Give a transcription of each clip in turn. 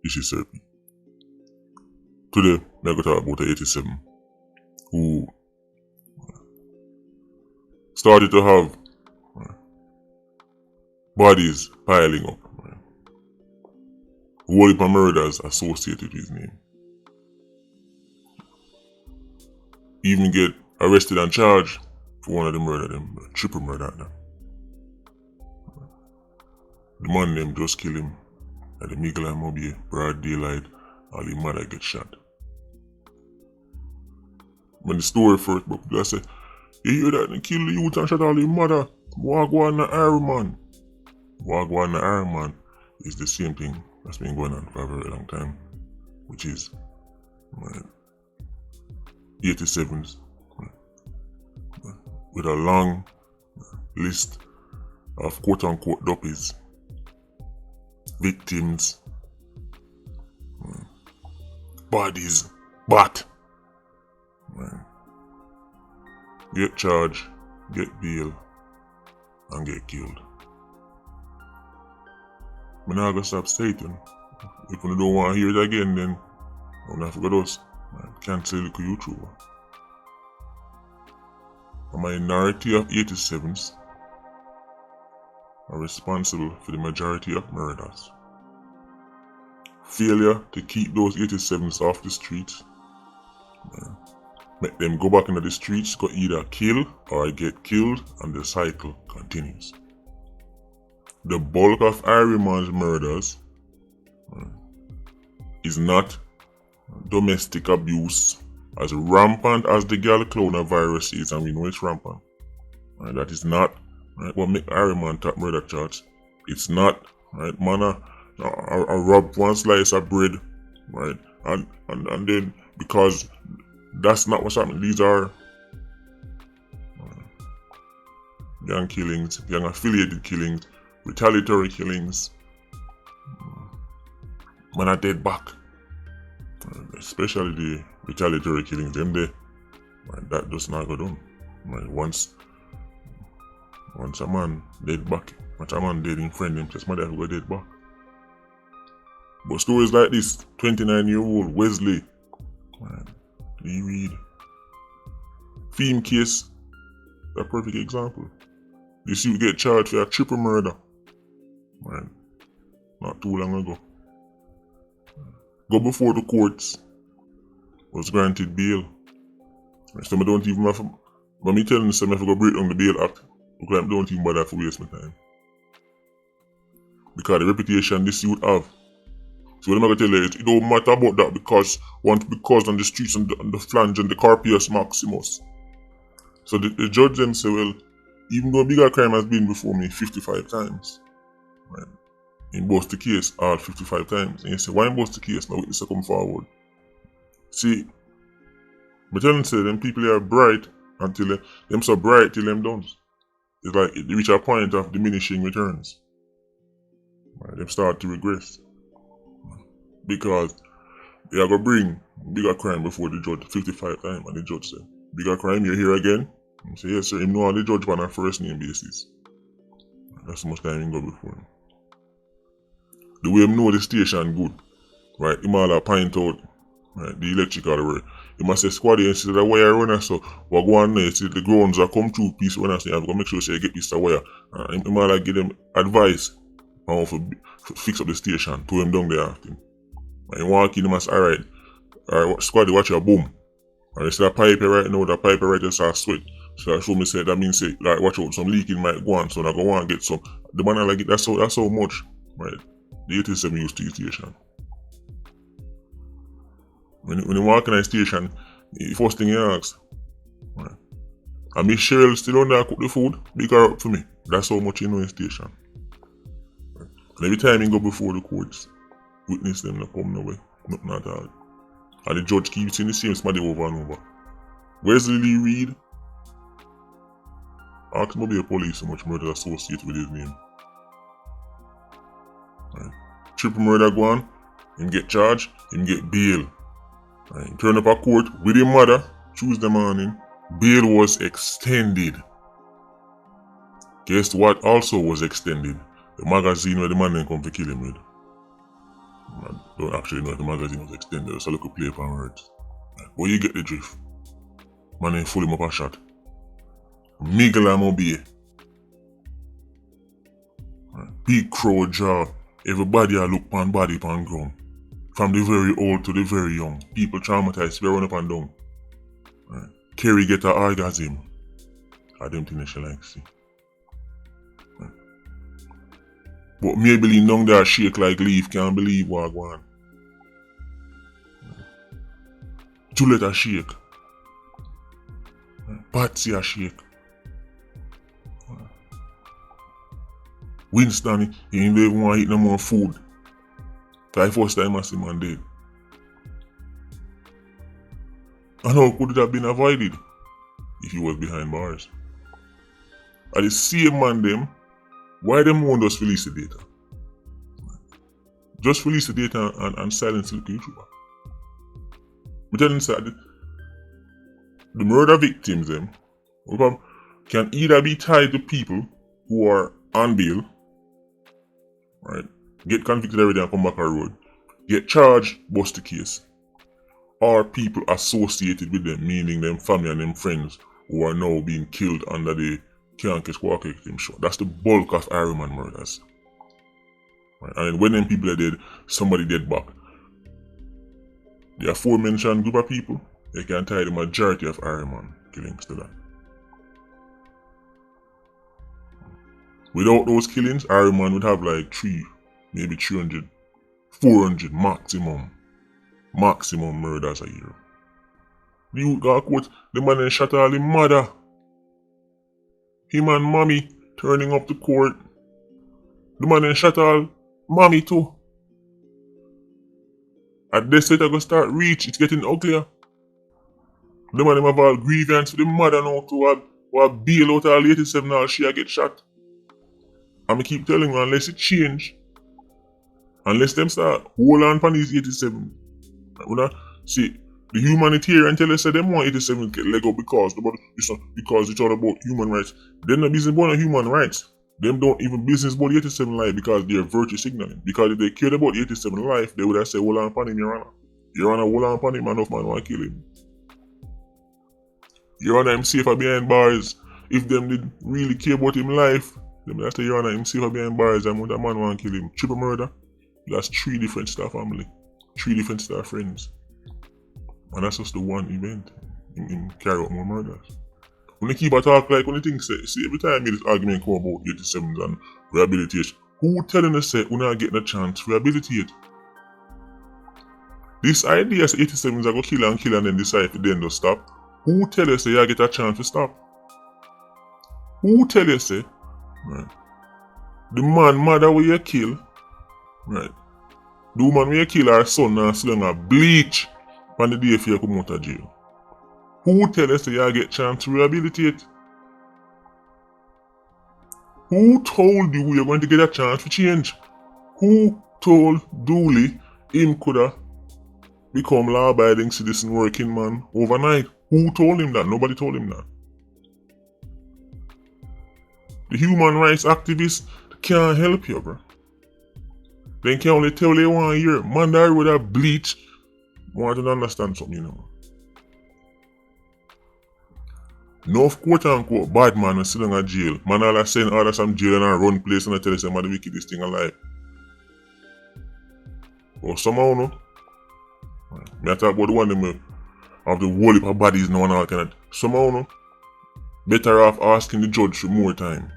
SH0T. Today, I'm going to talk about the 87 who started to have bodies piling up. Whole heap of murders associated with his name. Even get arrested and charged for one of the murder them, triple murder them. The man them just kill him at the Michael and Mobile, broad daylight, all his mother get shot. When the story first broke, I said, you hear that? They kill the youth and shot all his mother. Wagwan na Iron Man. Wagwan na Iron Man is the same thing that's been going on for a very long time, which is 87s with a long list of quote-unquote doppies, victims, bodies, but get charged, get bail, and get killed. I'm not gonna stop stating. If you don't want to hear it again, then I'm not forget us. Cancel the YouTuber. A minority of 87s are responsible for the majority of murders. Failure to keep those 87s off the streets, make them go back into the streets, go either kill or get killed, and the cycle continues. The bulk of Iron Man's murders is not domestic abuse, as rampant as the girl coronavirus is, and we know it's rampant. That is not what make Iron Man top murder charge. It's not man I rob one slice of bread, and then because that's not what's happening. These are gang killings, gang affiliated killings, retaliatory killings. Man are dead back. Especially the retaliatory killings, them there. That does not go down. Once a man dead back, once a man dead in friend, him just mother go dead back. But stories like this, 29-year-old Wesley, Reid, theme case, a perfect example. This you get charged for a triple murder, not too long ago. Go before the courts, was granted bail. Some don't even have, but me telling them if I go break down the bail act, because I don't even bother for waste my time. Because the reputation this youth have. So what I'm going to tell you is, it don't matter about that because on the streets and the flange and the Carpius Maximus. So the judge them say, well, even though a bigger crime has been before me 55 times, in both the case, all 55 times. And you say, why in both the case? Now witness to come forward. See, but tell them say them people are bright until them so bright till them don't. It's like they reach a point of diminishing returns. Them start to regress. Because they are going to bring bigger crime before the judge 55 times, and the judge say, bigger crime, you're here again? And say, yes sir, him know how the judge on a first name basis. That's how much time he go before him. The way him know the station good, him all point out, the electrical work. He must say squaddy and see the wire runner, so what go on there, see the grounds are come through piece runner, so you have to make sure you get this wire. Him all give them advice on how to fix up the station, to him down there after him. And he walk in, he must alright, squaddy watch your boom. And they see that pipe right now, that pipe right there start sweat. So I show me say that means say, like watch out, some leaking might go on, so I go on and get some. The man like it, that's so much, The 87 used to the station. When you walk in the station, the first thing you ask, and Miss Cheryl still on there cook the food, big her up for me. That's how much you know in the station. And every time you go before the courts, witness them not come no way, nothing at all. And the judge keeps saying the same somebody over and over. Wesley Reid, ask him about the police so much murder associated with his name. Triple murder go on, him get charged, him get bail. Him turn up at court with his mother, Tuesday morning, bail was extended. Guess what also was extended? The magazine where the man then come to kill him with. I don't actually know if the magazine was extended, so I could play upon words. But you get the drift. Man ain't full him up a shot. Miggle and obey. Big crowd jaw. Everybody a look pan body pan ground. From the very old to the very young. People traumatized, they run up and down. Kerry get a orgasm. I don't think she like see. But Maybelline down there shake like leaf, can't believe what go on. Juliet a shake. Patsy a shake. Winston, he ain't even want to eat no more food. Cause first time I see man dead. And how could it have been avoided if he was behind bars? Are the same man them, why them won't just release the data? Just release the data and silence the YouTuber. But then inside, the murder victims them can either be tied to people who are on bail, right? Get convicted every day and come back on the road. Get charged, bust the case. Or people associated with them, meaning them family and them friends who are now being killed under the Can't Catch Walk Victim show. That's the bulk of Ironman murders. Right? And when them people are dead, somebody dead back. The aforementioned group of people, they can tie the majority of Ironman killings to that. Without those killings, Ironman would have like 300, 400 maximum murders a year. The youth got quote, the man then shot all his mother. Him and mommy turning up to court. The man then shot all mommy too. At this rate I go start reach, it's getting uglier. The man them have all grievance for the mother now to have bail out all 87 all she get shot. And I keep telling you, unless it change, unless them start hold on for these 87. See, the humanitarian tell us that them want 87 get let go because it's all about human rights. They're not business about human rights. Them don't even business about the 87 life because they're virtue signaling. Because if they cared about the 87 life, they would have said, hold on upon him, Your Honor. Your Honor, hold on upon him, enough man want to kill him. Your Honor, I'm safer behind bars. If them did really care about him life, them would say, Your Honor, I'm safer behind bars and that man want to kill him. Triple murder. That's 3 different star family. 3 different star friends. And that's just the one event. In carry out more murders. When they keep a talk like when they think say, see every time this argument come about 87s and rehabilitation, who telling us say we're not getting a chance to rehabilitate? This idea is 87s are gonna kill and then decide if they end up stop. Who tell us say you get a chance to stop? Who tell you say, right? The man mother where you kill, right? The woman where you kill her son and sling a bleach on the day if you come out of jail. Who tell us that you get chance to rehabilitate? Who told you you're going to get a chance to change? Who told Dooley him coulda become law-abiding citizen working man overnight? Who told him that? Nobody told him that. The human rights activists can't help you, bro. They can only tell you 1 year. Man that would have bleach. Want to understand something, you know. No quote unquote bad man is sitting in jail. Man all are saying all some jail and run place and I tell you some of the wickedest thing alive. But somehow no. I talk about the one them of the whole heap of bodies now and all kind of. Somehow no. Better off asking the judge for more time.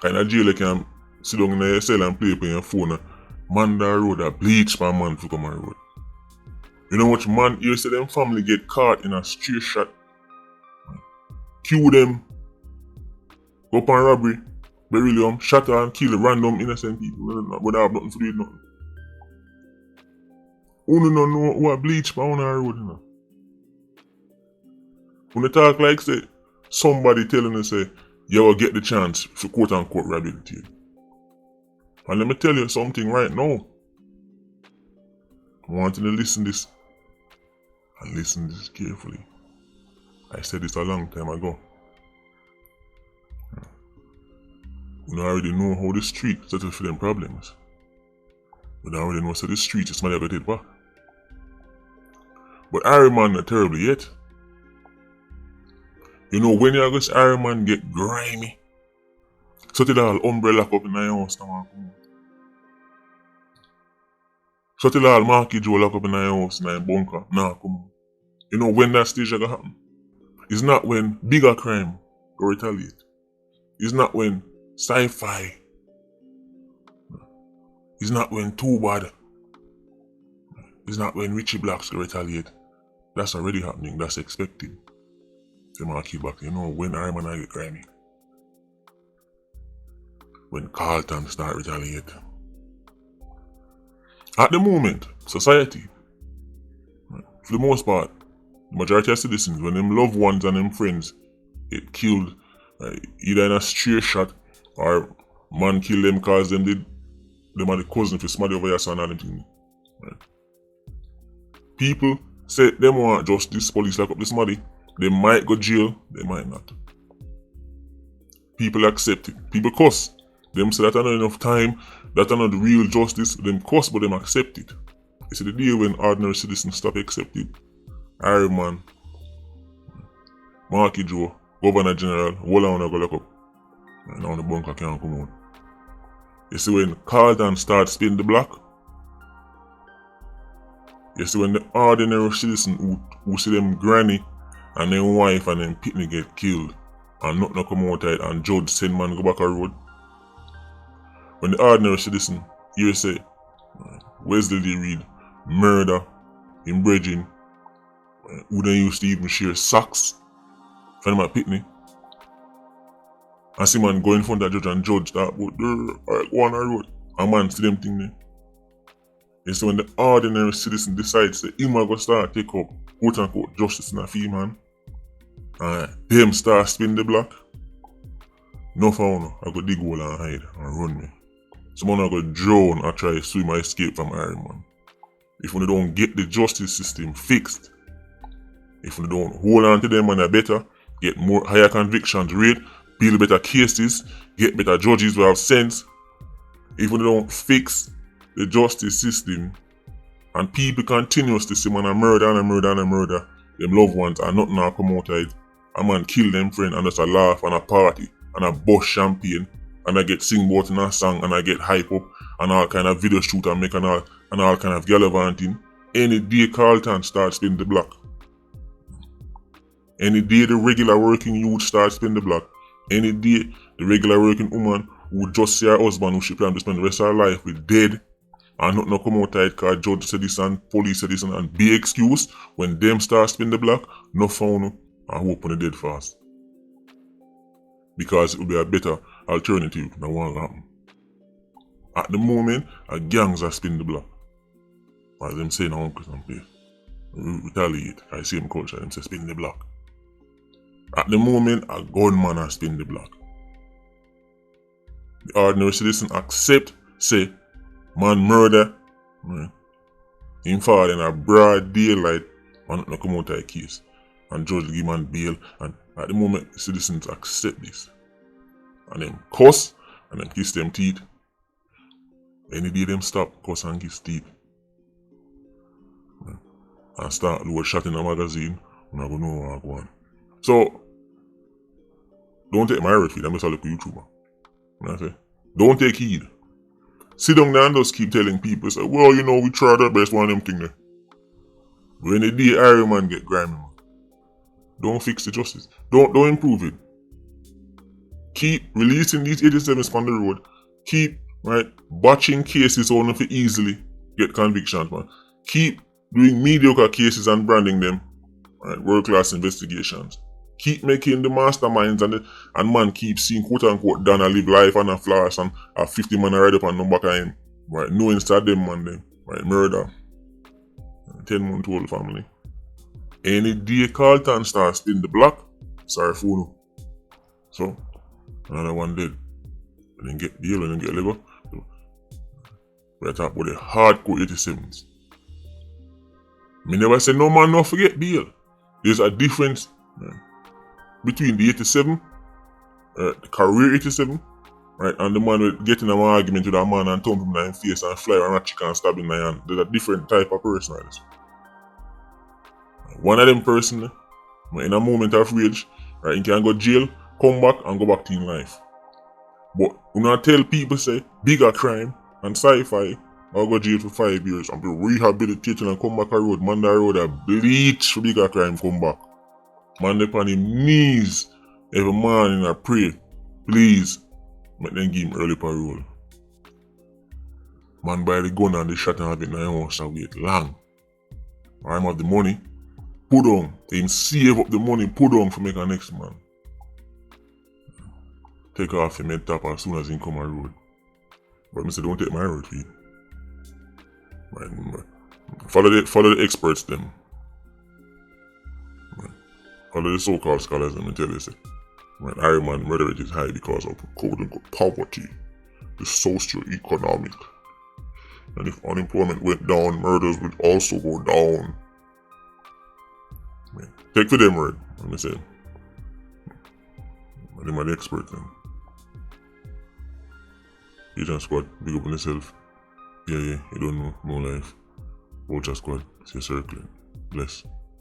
Kind of jail you can sit down in your cell and play up on your phone. Man that road a bleach for a man to come on the road. You know much man you say them family get caught in a straight shot. Kill them. Go up on robbery. Bury them. Shot and kill random innocent people. But they have nothing to do with nothing. Who don't know who a bleach for on the road, you know. When they talk like say somebody telling us say you will get the chance for quote unquote rehabilitate. And let me tell you something right now. I want you to listen this. And listen this carefully. I said this a long time ago. You already know how the street settle for them problems. But I already know so the street is somebody got it back. But Iron Man not terrible yet. You know when you go see Iron Man get grimy. So till all umbrella up in the house now. So till all Marky Joe lock up in the house in the bunker. Nah, come on. You know when that stage gonna happen? It's not when bigger crime go retaliate. It's not when sci-fi. It's not when too bad. It's not when Richie Blacks go retaliate. That's already happening. That's expected. The Marky back. You know when Iron Man get grimy. When Carlton start retaliate. At the moment, society, for the most part, the majority of citizens, when them loved ones and them friends get killed, either in a stray shot or man kill them cause them are the cousin for somebody over your son and anything. Right. People say them want justice, police lock up this somebody. They might go jail, they might not. People accept it. People cuss. Them say that not enough time, that not the real justice. Them cuss, but them accept it. You see the day when ordinary citizens stop accepting it. Iron Man, Marky Joe, Governor General, all I wanna go lock up. And now the bunker can't come out. You see when Carlton starts spin the block. You see when the ordinary citizen who see them granny and them wife and them pitney get killed and nothing come out of it and judge send man go back a road. When the ordinary citizen hear say Wesley Reid murder in bridging who then used to even share socks from my pitney. And see man go in front of the judge and judge that but go on a road. And man see them thing there. And so when the ordinary citizen decides that him go start take up quote unquote justice in a fee man, them start spin the block. No for one, I go dig hole and hide and run me. Someone I go drown or try to swim or escape from Iron Man. If we don't get the justice system fixed, if we don't hold on to them and better, get more higher convictions rate, build better cases, get better judges who have sense, if we don't fix the justice system and people continuously see man a murder and a murder and a murder, them loved ones and nothing will come out of it. A man kill them friend and just a laugh and a party and a bust champagne and I get sing about in a song and I get hype up and all kind of video shoot and make and all kind of gallivanting. Any day Carlton starts spin the block. Any day the regular working youth starts spin the block. Any day the regular working woman who just see her husband who she plan to spend the rest of her life with dead and nothing come out of it because judge said this and police said this and be excuse when them start spin the block, no found and hope on the dead fast. Because it will be a better alternative than what will happen. At the moment, gangs are spin the block. As them say in our uncles and place. Retaliate. I see them culture, them say spin the block. At the moment, a gunman are spin the block. The ordinary citizen accept, say, man murder, in father in a broad daylight, and not come out of a case. And judge give man bail, and at the moment, citizens accept this. And them cuss, and them kiss them teeth. Any day them stop, cuss and kiss teeth. And start load shot in a magazine, and I go know what I go on. So, don't take my word for it, I'm just a look YouTuber. You know what I say? Don't take heed. Sit down there and just keep telling people, say, well, you know, we tried our best, one of them things there. When the day Iron Man get grimy, man, don't fix the justice. Don't improve it. Keep releasing these 87s on the road. Keep, batching cases only for easily get convictions, man. Keep doing mediocre cases and branding them, world-class investigations. Keep making the masterminds and man keep seeing quote-unquote Dana live life and a flourish and a 50 man ride up and no back of him. Knowing start them man them. Murder. 10-month-old family. Any day Carlton starts spin the block, sorry for you. So, another one dead. And then get bail and then get liver. So, we're talking about the hardcore 87s. Me never say no man no forget bail. There's a difference between the 87, the career 87, right? And the man will get in an argument with a man and thump him in the face and fly around a chicken and stab him in the hand. There's a different type of person like this. One of them person, in a moment of rage, right, he can go jail, come back and go back to in life. But when I tell people say bigger crime and sci-fi, I'll go jail for 5 years and be rehabilitated and come back a road. Man, that road a bleach for bigger crime come back. Man, they on him knees every morning and pray, please, make them give him early parole. Man, buy the gun and the shot and have it in the house and wait long. I'm have the money, put on. Him save up the money, put on for make a next man. Take off him head top as soon as he come on road. But I say don't take my road for you. Right. Follow the experts them. Right. Follow the so-called scholars them and tell you say. Right. Iron Man murder rate is high because of quote-unquote poverty. The socio-economic. And if unemployment went down, murders would also go down. Right. Take for them, right? Let me say. Them are the experts then. Agent Squad, big up on yourself. Yeah, you don't know, no life. Vulture Squad, see you circling. Bless.